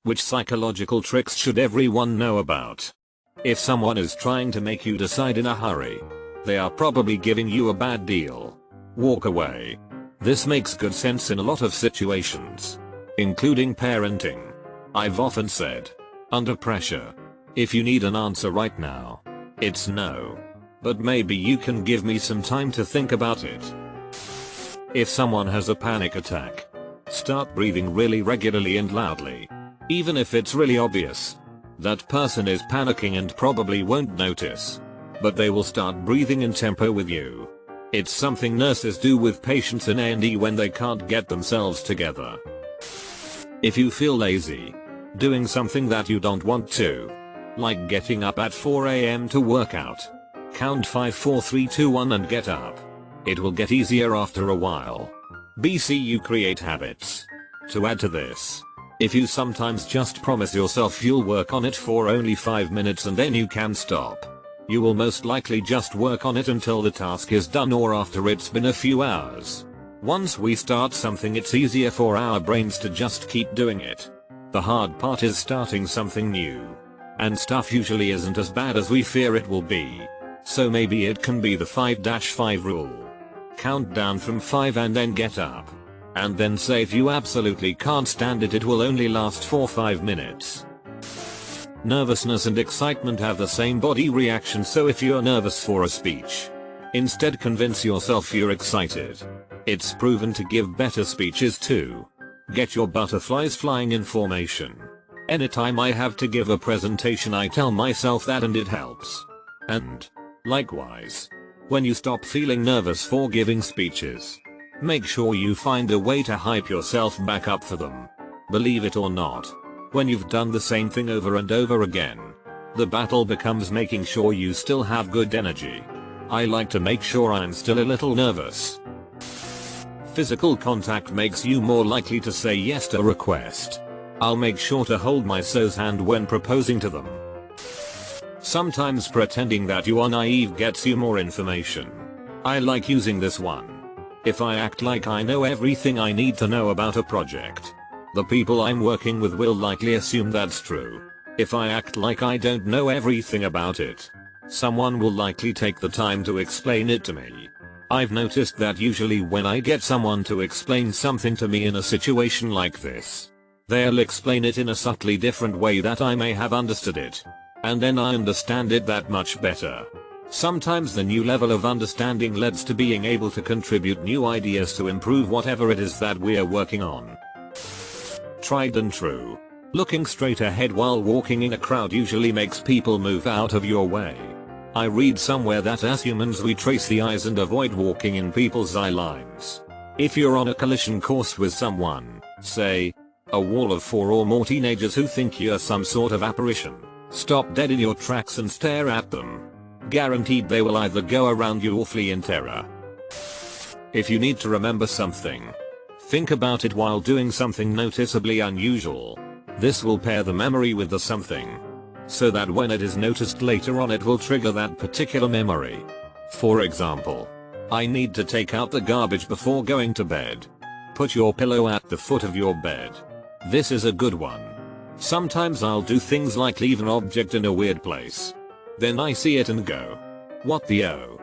Which psychological tricks should everyone know about? If someone is trying to make you decide in a hurry, they are probably giving you a bad deal. Walk away. This makes good sense in a lot of situations, including parenting. I've often said, under pressure, if you need an answer right now, it's no. But maybe you can give me some time to think about it. If someone has a panic attack, start breathing really regularly and loudly. Even if it's really obvious, that person is panicking and probably won't notice, but they will start breathing in tempo with you. It's something nurses do with patients in A&E when they can't get themselves together. If you feel lazy, doing something that you don't want to, like getting up at 4 AM to work out, count 5 4 3 2 1 and get up. It will get easier after a while. You create habits. To add to this, if you sometimes just promise yourself you'll work on it for only 5 minutes and then you can stop, you will most likely just work on it until the task is done or after it's been a few hours. Once we start something, it's easier for our brains to just keep doing it. The hard part is starting something new. And stuff usually isn't as bad as we fear it will be. So maybe it can be the 5-5 rule. Count down from 5 and then get up. And then say if you absolutely can't stand it, it will only last for 5 minutes. Nervousness and excitement have the same body reaction, so if you're nervous for a speech, instead convince yourself you're excited. It's proven to give better speeches too. Get your butterflies flying in formation. Anytime I have to give a presentation, I tell myself that and it helps. And, likewise, when you stop feeling nervous for giving speeches, make sure you find a way to hype yourself back up for them. Believe it or not, when you've done the same thing over and over again, the battle becomes making sure you still have good energy. I like to make sure I'm still a little nervous. Physical contact makes you more likely to say yes to a request. I'll make sure to hold my so's hand when proposing to them. Sometimes pretending that you are naive gets you more information. I like using this one. If I act like I know everything I need to know about a project, the people I'm working with will likely assume that's true. If I act like I don't know everything about it, someone will likely take the time to explain it to me. I've noticed that usually when I get someone to explain something to me in a situation like this, they'll explain it in a subtly different way that I may have understood it. And then I understand it that much better. Sometimes the new level of understanding leads to being able to contribute new ideas to improve whatever it is that we're working on. Tried and true. Looking straight ahead while walking in a crowd usually makes people move out of your way. I read somewhere that as humans we trace the eyes and avoid walking in people's eye lines. If you're on a collision course with someone, say, a wall of 4 or more teenagers who think you're some sort of apparition, stop dead in your tracks and stare at them. Guaranteed they will either go around you or flee in terror. If you need to remember something, think about it while doing something noticeably unusual. This will pair the memory with the something, so that when it is noticed later on it will trigger that particular memory. For example, I need to take out the garbage before going to bed. Put your pillow at the foot of your bed. This is a good one. Sometimes I'll do things like leave an object in a weird place. Then I see it and go, what the oh?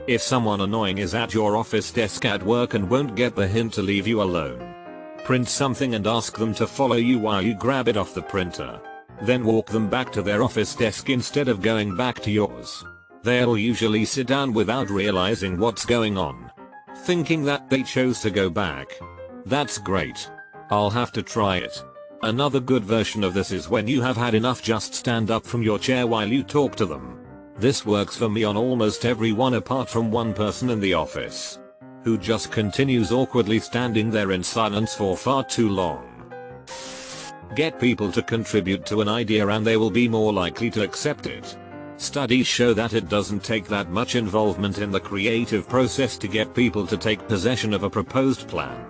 If someone annoying is at your office desk at work and won't get the hint to leave you alone, print something and ask them to follow you while you grab it off the printer. Then walk them back to their office desk instead of going back to yours. They'll usually sit down without realizing what's going on, thinking that they chose to go back. That's great. I'll have to try it. Another good version of this is when you have had enough, just stand up from your chair while you talk to them. This works for me on almost everyone apart from one person in the office, who just continues awkwardly standing there in silence for far too long. Get people to contribute to an idea and they will be more likely to accept it. Studies show that it doesn't take that much involvement in the creative process to get people to take possession of a proposed plan.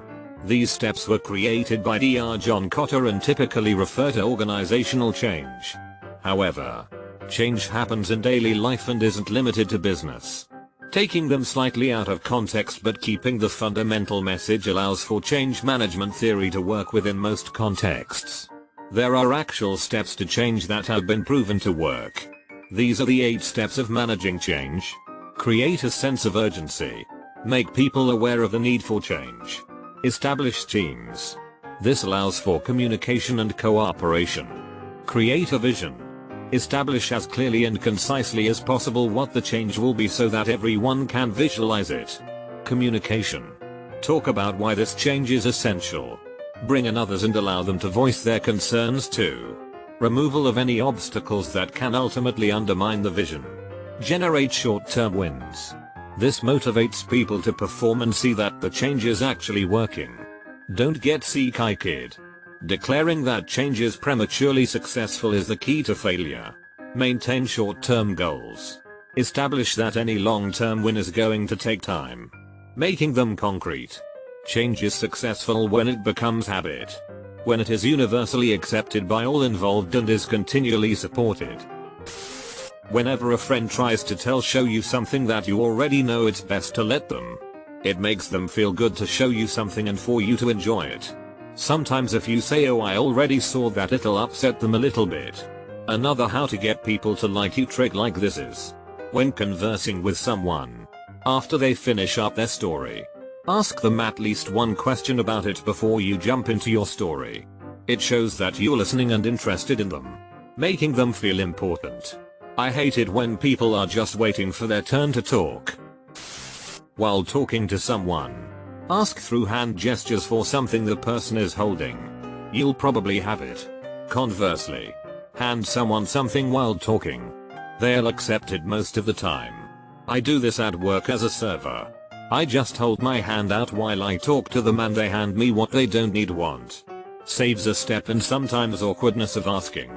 These steps were created by Dr. John Kotter and typically refer to organizational change. However, change happens in daily life and isn't limited to business. Taking them slightly out of context but keeping the fundamental message allows for change management theory to work within most contexts. There are actual steps to change that have been proven to work. These are the 8 steps of managing change. Create a sense of urgency. Make people aware of the need for change. Establish teams. This allows for communication and cooperation. Create a vision. Establish as clearly and concisely as possible what the change will be so that everyone can visualize it. Communication. Talk about why this change is essential. Bring in others and allow them to voice their concerns too. Removal of any obstacles that can ultimately undermine the vision. Generate short-term wins. This motivates people to perform and see that the change is actually working. Don't get sick-kid. Declaring that change is prematurely successful is the key to failure. Maintain short-term goals. Establish that any long-term win is going to take time. Making them concrete. Change is successful when it becomes habit. When it is universally accepted by all involved and is continually supported. Whenever a friend tries to show you something that you already know, it's best to let them. It makes them feel good to show you something and for you to enjoy it. Sometimes if you say, "Oh, I already saw that," it'll upset them a little bit. Another how to get people to like you trick like this is, when conversing with someone, after they finish up their story, ask them at least one question about it before you jump into your story. It shows that you're listening and interested in them, making them feel important. I hate it when people are just waiting for their turn to talk. While talking to someone, ask through hand gestures for something the person is holding. You'll probably have it. Conversely, hand someone something while talking. They'll accept it most of the time. I do this at work as a server. I just hold my hand out while I talk to them and they hand me what they don't need want. Saves a step and sometimes awkwardness of asking.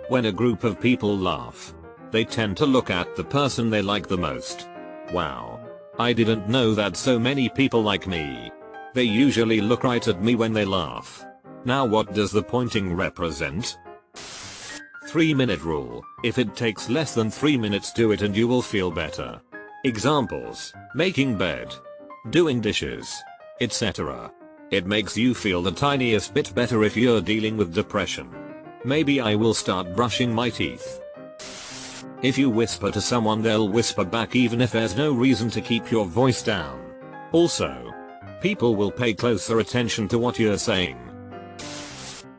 When a group of people laugh, they tend to look at the person they like the most. Wow. I didn't know that so many people like me. They usually look right at me when they laugh. Now what does the pointing represent? 3-minute rule. If it takes less than 3 minutes, do it and you will feel better. Examples: making bed, doing dishes, etc. It makes you feel the tiniest bit better if you're dealing with depression. Maybe I will start brushing my teeth. If you whisper to someone, they'll whisper back even if there's no reason to keep your voice down. Also, people will pay closer attention to what you're saying.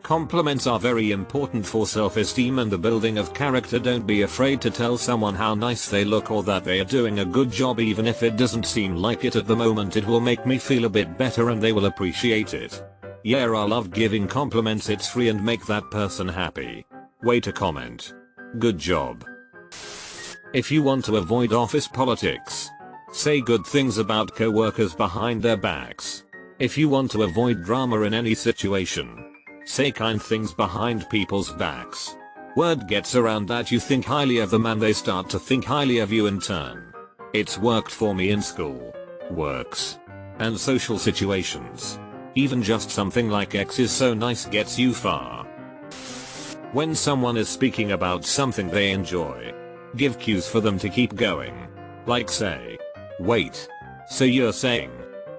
Compliments are very important for self-esteem and the building of character. Don't be afraid to tell someone how nice they look or that they are doing a good job, even if it doesn't seem like it at the moment. It will make me feel a bit better and they will appreciate it. Yeah, I love giving compliments. It's free and make that person happy. Way to comment. Good job. If you want to avoid office politics, say good things about coworkers behind their backs. If you want to avoid drama in any situation, say kind things behind people's backs. Word gets around that you think highly of them and they start to think highly of you in turn. It's worked for me in school, works, and social situations. Even just something like "X is so nice" gets you far. When someone is speaking about something they enjoy, give cues for them to keep going. Like say, "Wait. So you're saying,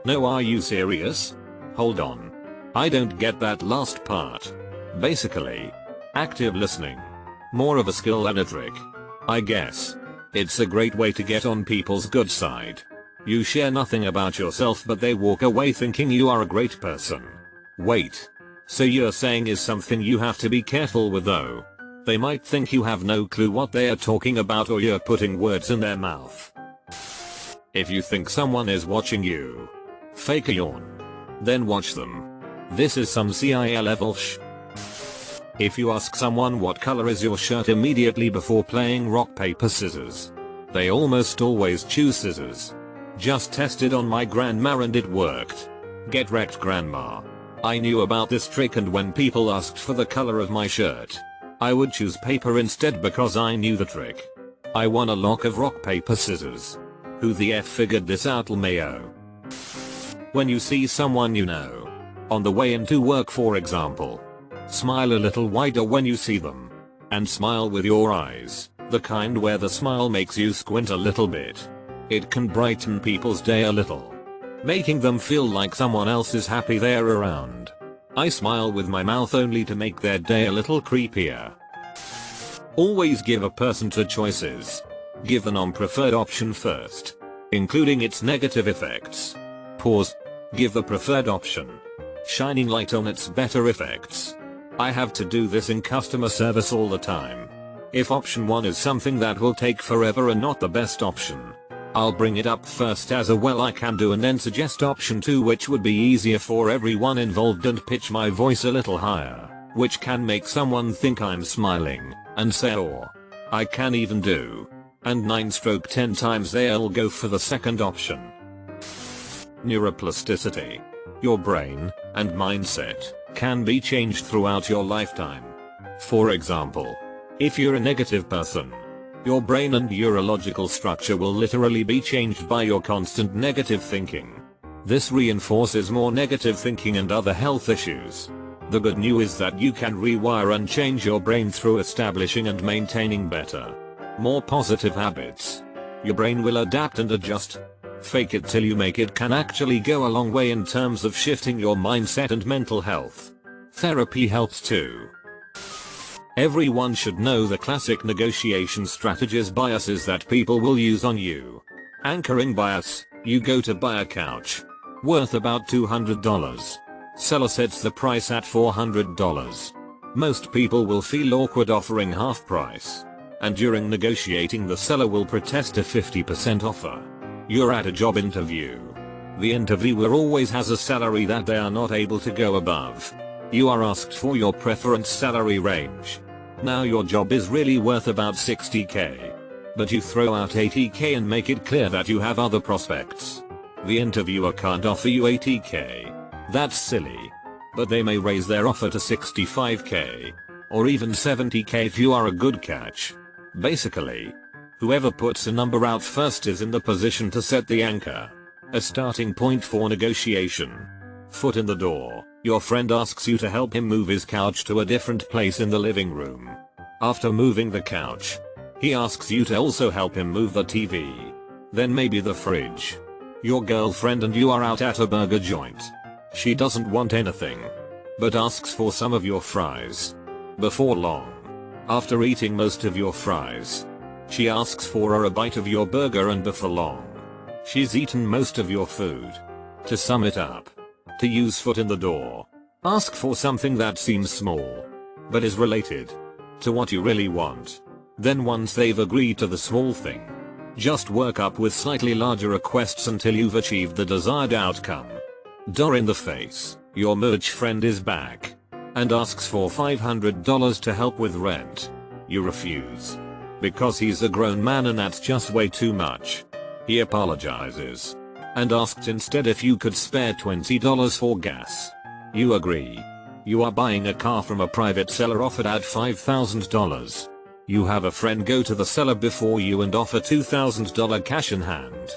no, are you serious? Hold on. I don't get that last part." Basically, active listening. More of a skill than a trick, I guess. It's a great way to get on people's good side. You share nothing about yourself but they walk away thinking you are a great person. "Wait. So you're saying" is something you have to be careful with though. They might think you have no clue what they are talking about or you're putting words in their mouth. If you think someone is watching you, fake a yawn. Then watch them. This is some CIA level If you ask someone what color is your shirt immediately before playing rock paper scissors, they almost always choose scissors. Just tested on my grandma and it worked. Get wrecked, grandma. I knew about this trick, and when people asked for the color of my shirt, I would choose paper instead because I knew the trick. I won a lock of rock paper scissors. Who the F figured this out, LMAO? When you see someone you know, on the way into work for example, smile a little wider when you see them. And smile with your eyes, the kind where the smile makes you squint a little bit. It can brighten people's day a little, making them feel like someone else is happy they're around. I smile with my mouth only to make their day a little creepier. Always give a person two choices. Give the non-preferred option first, including its negative effects. Pause. Give the preferred option, shining light on its better effects. I have to do this in customer service all the time. If option 1 is something that will take forever and not the best option, I'll bring it up first as a well I can do and then suggest option 2, which would be easier for everyone involved, and pitch my voice a little higher, which can make someone think I'm smiling, and say or I can even do. And 9/10 times they'll go for the second option. Neuroplasticity. Your brain and mindset can be changed throughout your lifetime. For example, if you're a negative person, your brain and neurological structure will literally be changed by your constant negative thinking. This reinforces more negative thinking and other health issues. The good news is that you can rewire and change your brain through establishing and maintaining better, more positive habits. Your brain will adapt and adjust. Fake it till you make it can actually go a long way in terms of shifting your mindset and mental health. Therapy helps too. Everyone should know the classic negotiation strategies biases that people will use on you. Anchoring bias. You go to buy a couch worth about $200. Seller sets the price at $400. Most people will feel awkward offering half price, and during negotiating the seller will protest a 50% offer. You're at a job interview. The interviewer always has a salary that they are not able to go above. You are asked for your preference salary range. Now your job is really worth about $60K. But you throw out $80K and make it clear that you have other prospects. The interviewer can't offer you $80K. That's silly. But they may raise their offer to $65K. Or even $70K if you are a good catch. Basically, whoever puts a number out first is in the position to set the anchor. A starting point for negotiation. Foot in the door. Your friend asks you to help him move his couch to a different place in the living room. After moving the couch, he asks you to also help him move the TV. Then maybe the fridge. Your girlfriend and you are out at a burger joint. She doesn't want anything, but asks for some of your fries. Before long, after eating most of your fries, she asks for a bite of your burger, and before long, she's eaten most of your food. To sum it up, to use foot in the door, ask for something that seems small, but is related to what you really want. Then once they've agreed to the small thing, just work up with slightly larger requests until you've achieved the desired outcome. Door in the face. Your merch friend is back and asks for $500 to help with rent. You refuse, because he's a grown man and that's just way too much. He apologizes and asks instead if you could spare $20 for gas. You agree. You are buying a car from a private seller offered at $5,000. You have a friend go to the seller before you and offer $2,000 cash in hand.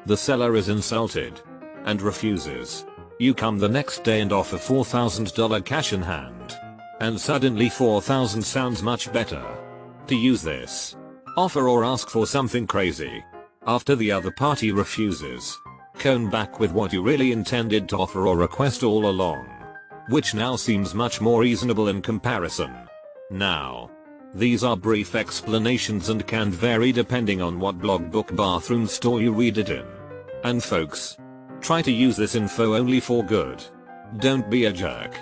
The seller is insulted and refuses. You come the next day and offer $4,000 cash in hand. And suddenly $4,000 sounds much better. To use this offer or ask for something crazy after the other party refuses. Come back with what you really intended to offer or request all along, which now seems much more reasonable in comparison. Now, these are brief explanations and can vary depending on what blog, book, bathroom store you read it in. And folks, try to use this info only for good. Don't be a jerk.